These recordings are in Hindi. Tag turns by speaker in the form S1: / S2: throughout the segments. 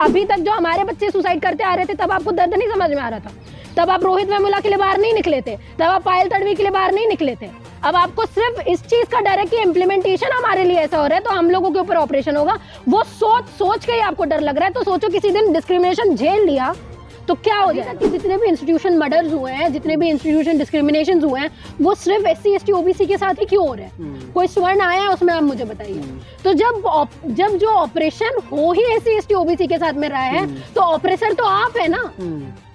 S1: अभी तक जो हमारे बच्चे सुसाइड करते आ रहे थे तब आपको दर्द नहीं समझ में आ रहा था, तब आप रोहित वेमुला के लिए बाहर नहीं निकले थे, तब आप पायल तड़वी के लिए बाहर नहीं निकले थे। अब आपको सिर्फ इस चीज का डर है कि इम्प्लीमेंटेशन हमारे लिए ऐसा हो रहा है तो हम लोगों के ऊपर ऑपरेशन होगा, वो सोच के ही आपको डर लग रहा है। तो सोचो किसी दिन डिस्क्रिमिनेशन झेल लिया तो क्या हो जाएगा। कि जितने भी इंस्टीट्यूशन मर्डर्स हुए हैं, जितने भी इंस्टीट्यूशन डिस्क्रिमिनेशन हुए हैं, वो सिर्फ SC ST OBC के साथ ही क्यों हो रहे हैं? कोई स्वर्ण आया है उसमें, आप मुझे बताइए। तो जब जो ऑपरेशन हो ही SC ST OBC के साथ में रहा है तो ऑपरेसर तो आप है ना।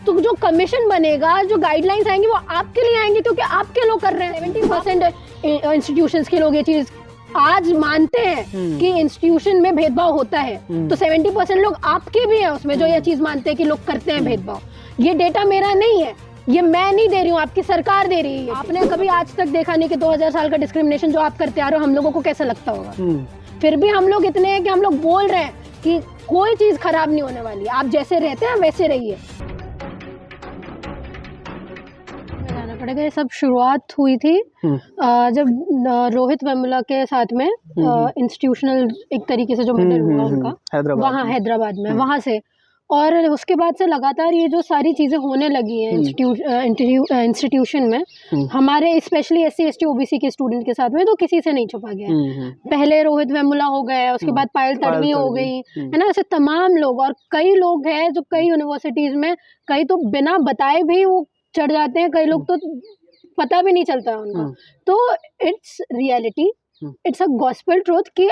S1: तो जो कमीशन बनेगा, जो गाइडलाइंस आएंगी वो आपके लिए आएंगी क्योंकि आपके लोग कर रहे हैं। 70% इंस्टीट्यूशंस के लोग ये चीज आज मानते हैं कि इंस्टीट्यूशन में भेदभाव होता है, तो 70% लोग आपके भी हैं उसमें जो ये चीज मानते हैं कि लोग करते हैं भेदभाव। ये डेटा मेरा नहीं है, ये मैं नहीं दे रही हूँ, आपकी सरकार दे रही है। आपने कभी आज तक देखा नहीं कि 2000 साल का डिस्क्रिमिनेशन जो आप करते आ रहे हो हम लोगों को कैसा लगता होगा। फिर भी हम लोग इतने हैं कि हम लोग बोल रहे हैं कि कोई चीज खराब नहीं होने वाली, आप जैसे रहते हैं वैसे रहिए। पड़ेगा। ये सब शुरुआत हुई थी जब रोहित वेमुला के साथ में इंस्टीट्यूशनल एक तरीके से जो मर्डर हुआ उनका वहाँ हैदराबाद में, वहाँ से। और उसके बाद से लगातार ये जो सारी चीज़ें होने लगी हैं इंस्टीट्यूशन में, हमारे स्पेशली SC ST OBC के स्टूडेंट के साथ में, तो किसी से नहीं छुपा गया। पहले रोहित वेमुला हो गया, उसके बाद पायल तड़वी हो गई, है ना। ऐसे तमाम लोग, और कई लोग हैं जो कई यूनिवर्सिटीज़ में, कई तो बिना बताए भी वो चढ़ जाते हैं, कई लोग तो पता भी नहीं चलता है उनका। तो it's reality, it's a gospel truth कि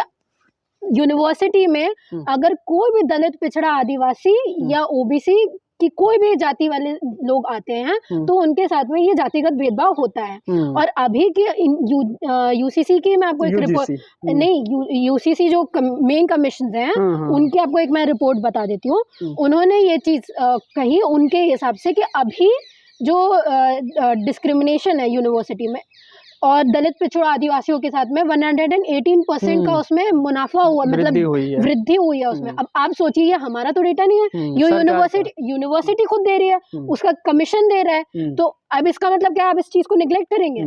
S1: यूनिवर्सिटी में अगर कोई भी दलित, पिछड़ा, आदिवासी या OBC की कोई भी जाति वाले लोग आते हैं तो उनके साथ में ये जातिगत भेदभाव होता है। और अभी की UCC की मैं आपको एक रिपोर्ट नहीं, UCC जो मेन कमीशन हैं उनकी आपको एक मैं रिपोर्ट बता देती हूँ। उन्होंने ये चीज कही उनके हिसाब से कि अभी जो डिस्क्रिमिनेशन है यूनिवर्सिटी में और दलित, पिछड़ा, आदिवासियों के साथ में 118% का उसमें मुनाफा हुआ, मतलब वृद्धि हुई है उसमें। अब आप सोचिए, ये हमारा तो डेटा नहीं है, ये यूनिवर्सिटी खुद दे रही है, उसका कमीशन दे रहा है। तो अब इसका मतलब क्या, आप इस चीज को निगलेक्ट करेंगे?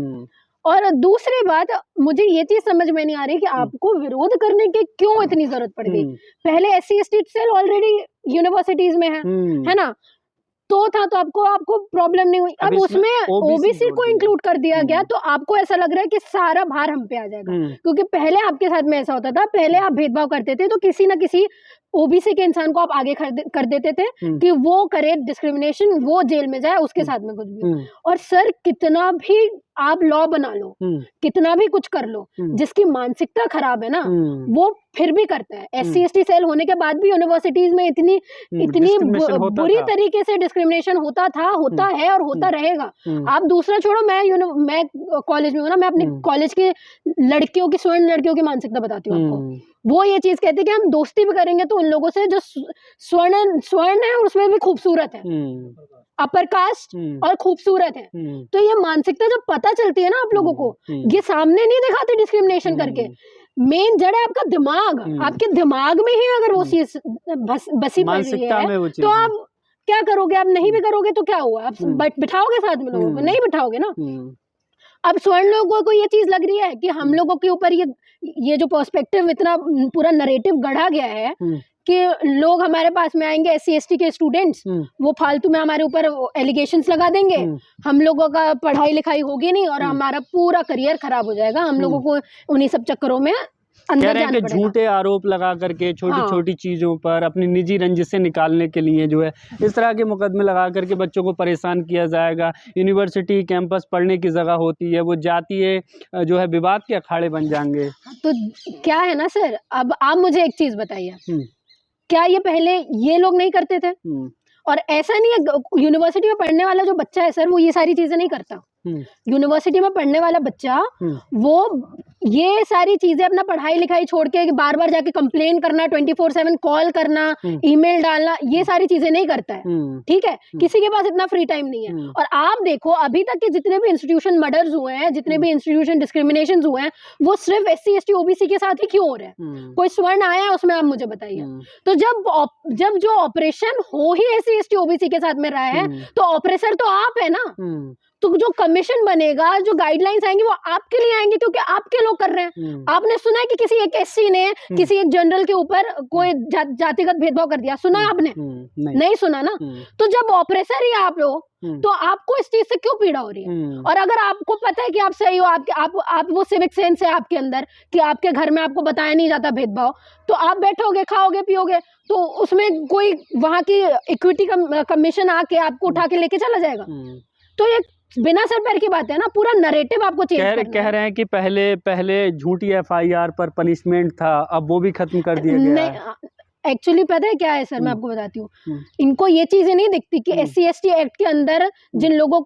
S1: और दूसरी बात, मुझे ये चीज समझ में नहीं आ रही कि आपको विरोध करने की क्यों इतनी जरूरत पड़ गई। पहले SC ST cell already universities में है ना, तो था तो आपको प्रॉब्लम नहीं हुई। अब उसमें OBC को इंक्लूड कर दिया गया तो आपको ऐसा लग रहा है कि सारा भार हम पे आ जाएगा। क्योंकि पहले आपके साथ में ऐसा होता था, पहले आप भेदभाव करते थे तो किसी ना किसी OBC के इंसान को आप आगे कर देते थे कि वो करे डिस्क्रिमिनेशन, वो जेल में जाए, उसके साथ में कुछ भी। और सर, कितना भी आप लॉ बना लो, कितना भी कुछ कर लो, जिसकी मानसिकता खराब है ना वो फिर भी करता है। SC ST सेल होने के बाद भी यूनिवर्सिटीज में इतनी बुरी तरीके से डिस्क्रिमिनेशन होता था, होता है और होता रहेगा। आप दूसरा छोड़ो, मैं कॉलेज में हूँ ना, मैं अपनी कॉलेज की लड़कियों की, स्वर्ण लड़कियों की मानसिकता बताती हूँ आपको। वो ये चीज कहते हैं कि हम दोस्ती भी करेंगे तो उन लोगों से जो स्वर्ण है और उसमें भी खूबसूरत है, अपर कास्ट और खूबसूरत है। तो ये मानसिकता जब पता चलती है ना आप लोगों को, ये सामने नहीं दिखाते डिस्क्रिमिनेशन करके। मेन जड़ है आपका दिमाग, आपके दिमाग में ही अगर वो चीज बसी पड़ी है तो आप क्या करोगे? आप नहीं भी करोगे तो क्या हुआ, आप बिठाओगे साथ में लोगों को? नहीं बिठाओगे ना। अब स्वर्ण लोगों को ये चीज लग रही है कि हम लोगों के ऊपर ये जो पर्सपेक्टिव, इतना पूरा नरेटिव गढ़ा गया है कि लोग हमारे पास में आएंगे, SC ST के स्टूडेंट्स, वो फालतू में हमारे ऊपर एलिगेशंस लगा देंगे, हम लोगों का पढ़ाई लिखाई होगी नहीं और हमारा पूरा करियर खराब हो जाएगा। हम लोगों को उन्हीं सब चक्करों में अंदर जाना पड़ेगा।
S2: झूठे आरोप लगा करके छोटी छोटी चीजों पर अपनी निजी रंजिश से निकालने के लिए जो है इस तरह के मुकदमे लगा करके बच्चों को परेशान किया जाएगा। यूनिवर्सिटी कैंपस पढ़ने की जगह होती है, वो जातीय जो है विवाद के अखाड़े बन जाएंगे।
S1: तो क्या है ना सर, अब आप मुझे एक चीज बताइए, क्या ये पहले ये लोग नहीं करते थे? और ऐसा नहीं है, यूनिवर्सिटी में पढ़ने वाला जो बच्चा है सर, वो ये सारी चीजें नहीं करता। यूनिवर्सिटी में पढ़ने वाला बच्चा वो ये सारी चीजें अपना पढ़ाई लिखाई छोड़ के बार बार जाके कंप्लेन करना, 24/7 कॉल करना, ईमेल डालना, ये सारी चीजें नहीं करता है। ठीक है, किसी के पास इतना फ्री टाइम नहीं है। और आप देखो अभी तक के जितने भी इंस्टीट्यूशन मर्डर्स हुए हैं, जितने भी इंस्टीट्यूशन डिस्क्रिमिनेशन हुए हैं, वो सिर्फ SC ST OBC के साथ ही क्यों हो रहे हैं? कोई स्वर्ण आया है उसमें, आप मुझे बताइए। तो जब जो ऑपरेशन हो ही SC ST OBC के साथ में रहा है तो ऑपरेसर तो आप है ना। तो जो कमीशन बनेगा, जो गाइडलाइंस आएंगी वो आपके लिए आएंगी, क्योंकि आपके लोग कर रहे हैं। आपने सुना है कि किसी एक एससी ने किसी एक जनरल के ऊपर कोई जातिगत भेदभाव कर दिया? सुना है आपने? नहीं सुना ना। तो जब ऑपरेसर ही आप लोग, तो आपको इस चीज से क्यों पीड़ा हो रही है? और अगर आपको पता है कि आप सही हो, आप वो सिविक सेंस है आपके अंदर कि आपके घर में आपको बताया नहीं जाता भेदभाव, तो आप बैठोगे, खाओगे, पियोगे, तो उसमें कोई वहां की इक्विटी कमीशन आके आपको उठा के लेके चला जाएगा? तो ये बिना सर पैर की बात है ना। पूरा नरेटिव आपको चेंज करना है। कह
S2: रहे हैं कि पहले झूठी एफआईआर पर पनिशमेंट था, अब वो भी खत्म कर दिया गया है।
S1: एक्चुअली पता है क्या है सर, मैं आपको बताती हूँ। इनको ये चीजें नहीं दिखती कि SC/ST एक्ट के अंदर जिन लोगों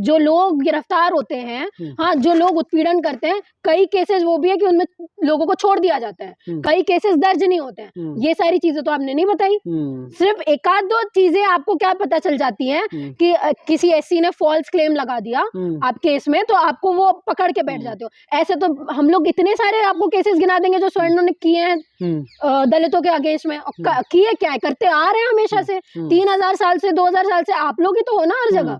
S1: जो लोग गिरफ्तार होते हैं, हाँ, जो लोग उत्पीड़न करते हैं, कई केसेस वो भी है कि उनमें लोगों को छोड़ दिया जाता है, कई केसेस दर्ज नहीं होते हैं। ये सारी चीजें तो आपने नहीं बताई। सिर्फ एक आध दो चीजें आपको क्या पता चल जाती हैं कि किसी SC ने फॉल्स क्लेम लगा दिया आप केस में, तो आपको वो पकड़ के बैठ जाते हो। ऐसे तो हम लोग इतने सारे आपको केसेस गिना देंगे जो स्वर्णों ने किए हैं दलितों के अगेंस्ट में। किए क्या है, करते आ रहे हैं हमेशा से, 3000 साल से, 2000 साल से। आप लोग ही तो हो ना हर जगह,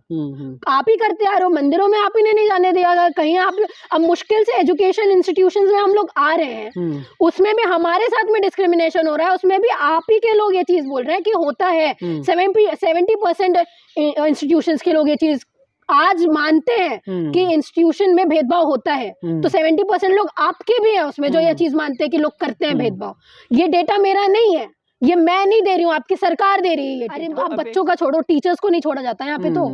S1: आप ही करते आ रहे हो। मंदिरों में आप ही ने नहीं जाने दिया, कहीं आप। अब मुश्किल से एजुकेशन इंस्टीट्यूशंस में हम लोग आ रहे हैं, उसमें भी हमारे साथ में डिस्क्रिमिनेशन हो रहा है, उसमें भी आप ही के लोग ये चीज बोल रहे हैं कि होता है। 70% इंस्टीट्यूशंस के लोग ये चीज आज मानते हैं कि इंस्टीट्यूशन में भेदभाव होता है, तो 70% लोग आपके भी हैं उसमें जो ये चीज मानते हैं कि लोग करते हैं भेदभाव। ये डेटा मेरा नहीं है, ये मैं नहीं दे रही हूँ, आपकी सरकार दे रही है। अरे आप बच्चों का छोड़ो, टीचर्स को नहीं छोड़ा जाता है यहाँ पे। तो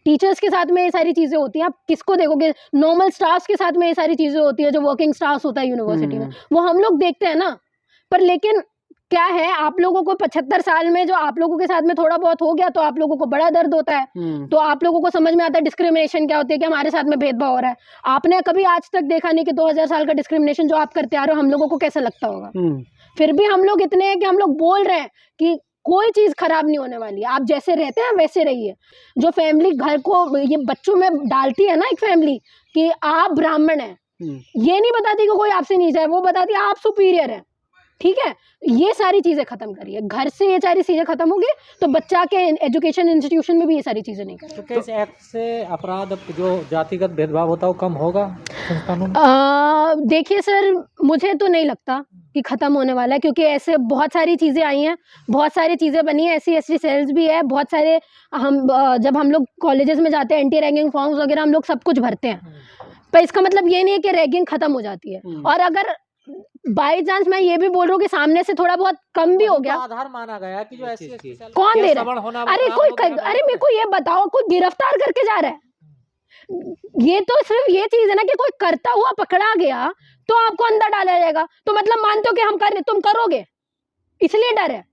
S1: टीचर्स के साथ में ये सारी चीजें होती हैं। आप किसको देखोगे? नॉर्मल स्टाफ के साथ में ये सारी चीजें होती है, जो वर्किंग स्टाफ होता है यूनिवर्सिटी में, वो हम लोग देखते हैं ना। पर लेकिन क्या है, आप लोगों को 75 साल में जो आप लोगों के साथ में थोड़ा बहुत हो गया, तो आप लोगों को बड़ा दर्द होता है। तो आप लोगों को समझ में आता है डिस्क्रिमिनेशन क्या होती है, कि हमारे साथ में भेदभाव हो रहा है। आपने कभी आज तक देखा नहीं कि 2000 साल का डिस्क्रिमिनेशन जो आप करते आ रहे हो, हम लोगों को कैसा लगता होगा? फिर भी हम लोग इतने हैं कि हम लोग बोल रहे हैं कि कोई चीज खराब नहीं होने वाली है, आप जैसे रहते हैं वैसे रहिए। जो फैमिली घर को ये बच्चों में डालती है ना, एक फैमिली, कि आप ब्राह्मण हैं, ये नहीं बताती कि कोई आपसे नीचा है, वो बताती है आप सुपीरियर है। ठीक है, ये सारी चीजें खत्म करिए। घर से ये सारी चीजें खत्म होगी तो बच्चा के एजुकेशन इंस्टीट्यूशन में भी ये सारी चीजें नहीं करेंगे।
S3: तो इस एक्ट से अपराध, जो जातिगत भेदभाव होता है, वो कम होगा संस्थानों में?
S1: देखिए सर, मुझे तो नहीं लगता कि खत्म होने वाला है, क्योंकि ऐसे बहुत सारी चीजें आई हैं, बहुत सारी चीजें बनी है, SC/ST सेल्स भी है, बहुत सारे। जब हम लोग कॉलेजेस में जाते हैं, एंटी रैगिंग फॉर्म्स वगैरह हम लोग सब कुछ भरते हैं, पर इसका मतलब ये नहीं है कि रैगिंग खत्म हो जाती है। और अगर बाई चांस मैं ये भी बोल रहा हूँ कि सामने से थोड़ा बहुत कम भी हो गया,
S3: आधार माना गया कि जो SC/ST
S1: कौन दे रहा है? अरे मेरे को ये बताओ, कोई गिरफ्तार करके जा रहा है? ये तो सिर्फ ये चीज है ना कि कोई करता हुआ पकड़ा गया तो आपको अंदर डाला जाएगा, तो मतलब मानते हो कि तुम करोगे, इसलिए डर है।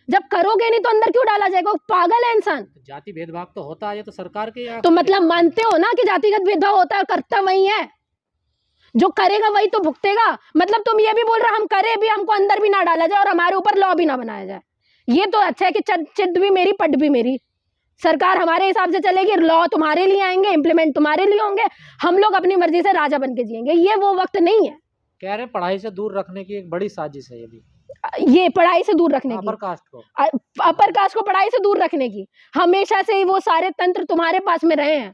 S1: जब करोगे नहीं तो अंदर क्यों डाला जाएगा? पागल है इंसान।
S3: जाति भेदभाव तो होता है, ये तो सरकार के।
S1: तो मतलब मानते हो ना कि जातिगत भेदभाव होता है, करता वही है, जो करेगा वही तो भुगतेगा। मतलब तुम ये भी बोल रहे हम करे भी, हमको अंदर भी ना डाला जाए और हमारे ऊपर लॉ भी ना बनाया जाए। ये तो अच्छा है कि चिट भी मेरी, पट भी मेरी। सरकार हमारे हिसाब से चलेगी, लॉ तुम्हारे लिए आएंगे, इम्प्लीमेंट तुम्हारे लिए होंगे, हम लोग अपनी मर्जी से राजा बन के जिएंगे। ये वो वक्त नहीं है।
S3: कह रहे पढ़ाई से दूर रखने की एक बड़ी साजिश है
S1: ये पढ़ाई से दूर रखने की,
S3: अपर कास्ट
S1: को पढ़ाई से दूर रखने की। हमेशा से ही वो सारे तंत्र तुम्हारे पास में रहे हैं,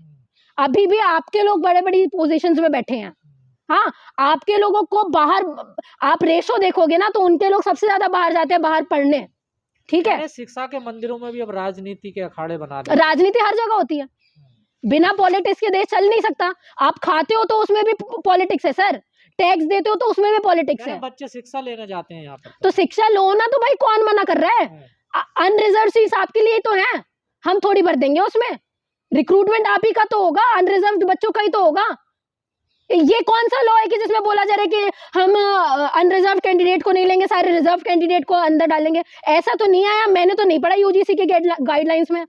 S1: अभी भी आपके लोग बड़े बड़ी पोजीशंस में बैठे हैं। हाँ, आपके लोगों को बाहर, आप रेशो देखोगे ना तो उनके लोग सबसे ज्यादा बाहर जाते हैं, बाहर पढ़ने। ठीक है,
S3: शिक्षा के मंदिरों में भी अब राजनीति के अखाड़े बना दिए।
S1: राजनीति हर जगह होती है, बिना पॉलिटिक्स के देश चल नहीं सकता। आप खाते हो तो उसमें भी पॉलिटिक्स है सर, टैक्स देते हो तो उसमें भी पॉलिटिक्स है।
S3: बच्चे शिक्षा लेने जाते हैं यहाँ पर,
S1: तो शिक्षा लो ना, तो भाई कौन मना कर रहा है? अनरिजर्व सीट्स आपके लिए तो है, हम थोड़ी भर देंगे उसमें। रिक्रूटमेंट आप ही का तो होगा, अनरिजर्व बच्चों का ही तो होगा। ये कौन सा लॉ है कि जिसमें बोला जा रहा है कि हम अनरिजर्व कैंडिडेट को नहीं लेंगे, सारे रिजर्व कैंडिडेट को अंदर डालेंगे? ऐसा तो नहीं आया, मैंने तो नहीं पढ़ा यूजीसी के गाइडलाइंस में।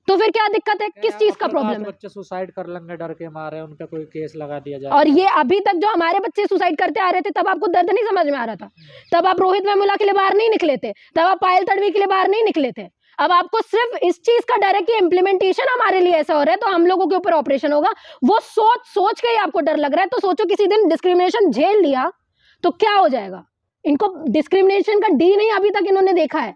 S1: तो फिर क्या दिक्कत है? किस चीज का प्रॉब्लम है?
S3: बच्चे सुसाइड कर लेंगे डर के मारे, उन पे कोई केस लगा दिया जाए।
S1: और ये अभी तक जो हमारे बच्चे सुसाइड करते आ रहे थे, तब आपको दर्द नहीं समझ में आ रहा था? तब आप रोहित वेमुला के लिए बाहर नहीं निकले थे, तब आप पायल तड़वी के लिए बाहर नहीं निकले थे। अब आपको सिर्फ इस चीज का डर है कि इम्प्लीमेंटेशन हमारे लिए ऐसा हो रहा है तो हम लोगों के ऊपर ऑपरेशन होगा। वो सोच के ही आपको डर लग रहा है। तो सोचो किसी दिन डिस्क्रिमिनेशन झेल लिया तो क्या हो जाएगा। इनको डिस्क्रिमिनेशन का डी नहीं अभी तक इन्होंने देखा है।